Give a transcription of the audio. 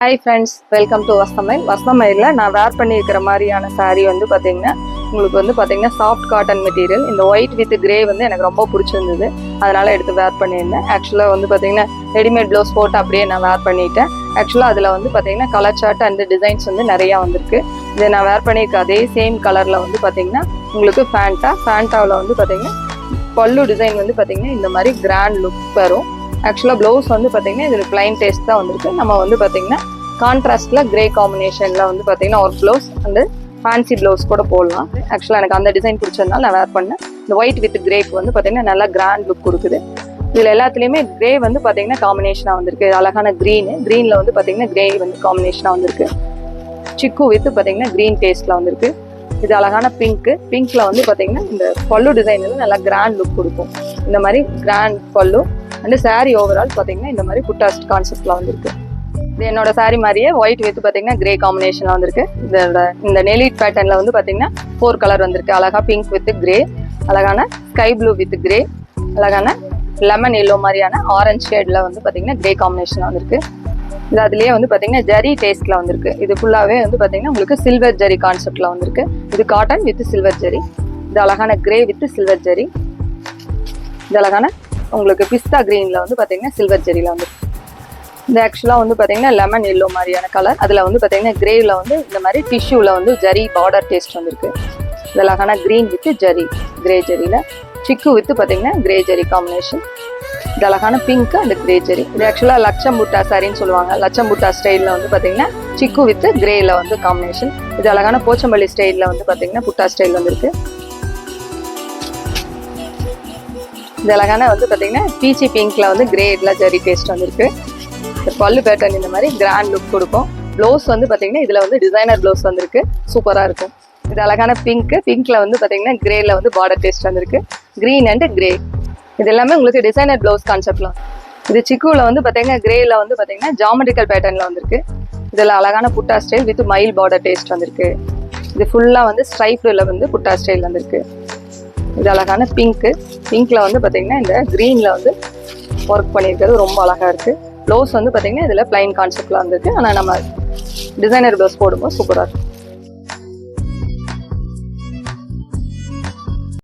Hi friends, welcome to Vasanthamayil. வசந்தமயிலில் நான் wear பண்ணியிருக்கிற மாதிரியான சாரீ வந்து பார்த்தீங்கன்னா உங்களுக்கு வந்து பார்த்தீங்கன்னா சாஃப்ட் காட்டன் மெட்டீரியல். இந்த ஒயிட் வித் கிரே வந்து எனக்கு ரொம்ப பிடிச்சிருந்தது, அதனால் எடுத்து வேர் பண்ணியிருந்தேன். ஆக்சுவலாக வந்து பார்த்தீங்கன்னா ரெடிமேட் ப்ளவுஸ் போட்டு அப்படியே நான் வேர் பண்ணிட்டேன். ஆக்சுவலாக அதில் வந்து பார்த்தீங்கன்னா கலர் சார்ட் அண்ட் டிசைன்ஸ் வந்து நிறையா வந்திருக்கு. இதை நான் வேர் பண்ணியிருக்க அதே சேம் கலரில் வந்து பார்த்தீங்கன்னா உங்களுக்கு ஃபேண்டாவில் வந்து பார்த்தீங்கன்னா பல்லு டிசைன் வந்து பார்த்தீங்கன்னா இந்த மாதிரி கிராண்ட் லுக் வரும். ஆக்சுவலாக ப்ளவுஸ் வந்து பார்த்தீங்கன்னா இதில் பிளைன் டேஸ்ட் தான் வந்திருக்கு. நம்ம வந்து பார்த்தீங்கன்னா கான்ட்ராஸ்டில் கிரே காம்பினேஷனில் வந்து பார்த்தீங்கன்னா ஒரு ப்ளவுஸ் அண்டு ஃபேன்சி ப்ளவுஸ் கூட போடலாம். ஆக்சுவலாக எனக்கு அந்த டிசைன் பிடிச்சதுனால நான் வேர் பண்ணேன். இந்த ஒயிட் வித் கிரேக்கு வந்து பார்த்தீங்கன்னா நல்லா கிராண்ட் லுக் கொடுக்குது. இதில் எல்லாத்துலேயுமே கிரே வந்து பார்த்தீங்கன்னா காம்பினேஷனாக வந்திருக்கு. அழகான க்ரீனில் வந்து பார்த்தீங்கன்னா கிரே வந்து காம்பினேஷனாக வந்திருக்கு. சிக்கு வித் பார்த்தீங்கன்னா க்ரீன் டேஸ்ட்டில் வந்திருக்கு. இது அழகான பிங்க்கில் வந்து பார்த்தீங்கன்னா இந்த பல்லு டிசைன் வந்து நல்லா கிராண்ட் லுக் கொடுக்கும். இந்த மாதிரி கிராண்ட் பல்லு அண்ட் சாரீ ஓவரால் பார்த்தீங்கன்னா இந்த மாதிரி புட்டாஸ்ட் கான்செப்டில் வந்திருக்கு. இது என்னோட சாரீ மாதிரியே ஒயிட் வித் பார்த்தீங்கன்னா கிரே காம்பினேஷனில் வந்திருக்கு. இந்த நெலிட் பேட்டர்னில் வந்து பார்த்தீங்கன்னா 4 கலர் வந்திருக்கு. அழகா பிங்க் வித் கிரே, அழகான ஸ்கை ப்ளூ வித் கிரே, அழகான லெமன் எல்லோ மாதிரியான ஆரஞ்ச் ஷேடில் வந்து பார்த்தீங்கன்னா கிரே காம்பினேஷனில் வந்திருக்கு. இது அதுலேயே வந்து பார்த்தீங்கன்னா ஜரி டேஸ்ட்டில் வந்திருக்கு. இது ஃபுல்லாகவே வந்து பார்த்தீங்கன்னா உங்களுக்கு சில்வர் ஜரி கான்செப்டில் வந்திருக்கு. இது காட்டன் வித் சில்வர் ஜரி. இது அழகான கிரே வித் சில்வர் ஜரி. இது அழகான உங்களுக்கு பிஸ்தா க்ரீனில் வந்து பார்த்தீங்கன்னா சில்வர் ஜெரியில் வந்துருக்கு. இது ஆக்சுவலாக வந்து பார்த்தீங்கன்னா லெமன் எல்லோ மாதிரியான கலர். அதில் வந்து பார்த்தீங்கன்னா கிரேவில் வந்து இந்த மாதிரி டிஷ்யூவில் வந்து ஜரி பார்டர் டேஸ்ட் வந்திருக்கு. இது அழகான க்ரீன் வித் ஜரி, கிரே ஜரியில் சிக்கு வித் பார்த்தீங்கன்னா கிரே ஜரி காம்பினேஷன். இது அழகான பிங்க் அண்ட் கிரே ஜரி. இது ஆக்சுவலாக லட்சம் புட்டா சாரின்னு சொல்லுவாங்க. லட்சம் புட்டா ஸ்டைலில் வந்து பார்த்தீங்கன்னா சிக்கு வித் கிரேயில் வந்து காம்பினேஷன். இது அழகான போச்சம்பள்ளி ஸ்டைலில் வந்து பார்த்தீங்கன்னா புட்டா ஸ்டைல் வந்திருக்கு. இது அழகான வந்து பார்த்தீங்கன்னா பீச்சி பிங்க்ல வந்து கிரேட்ல ஜரி டேஸ்ட் வந்திருக்கு. இந்த பல்லு பேட்டர்ன் இந்த மாதிரி கிராண்ட் லுக் கொடுக்கும். ப்ளவுஸ் வந்து பார்த்தீங்கன்னா இதில் வந்து டிசைனர் ப்ளவுஸ் வந்திருக்கு, சூப்பராக இருக்கும். இது அழகான பிங்க்ல வந்து பார்த்தீங்கன்னா கிரேல வந்து பார்டர் டேஸ்ட் வந்திருக்கு. க்ரீன் அண்ட் கிரே இது எல்லாமே உங்களுக்கு டிசைனர் ப்ளவுஸ் கான்செப்ட்லாம். இது சிக்குவில் வந்து பார்த்தீங்கன்னா கிரேல வந்து பார்த்தீங்கன்னா ஜாமெட்ரிக்கல் பேட்டர்னில் வந்திருக்கு. இதில் அழகான புட்டா style with mile border taste வந்திருக்கு. இது ஃபுல்லாக வந்து ஸ்ட்ரைப்ல வந்து புட்டா ஸ்டைல் வந்திருக்கு. இது அழகான பிங்க்ல வந்து பார்த்தீங்கன்னா இந்த க்ரீனில் வந்து ஒர்க் பண்ணியிருக்கிறது ரொம்ப அழகாக இருக்குது. ப்ளவுஸ் வந்து பார்த்தீங்கன்னா இதில் பிளைன் கான்செப்டில் வந்திருக்கு. ஆனால் நம்ம டிசைனர் ப்ளவுஸ் போடும்போது சூப்பராக இருக்கும்.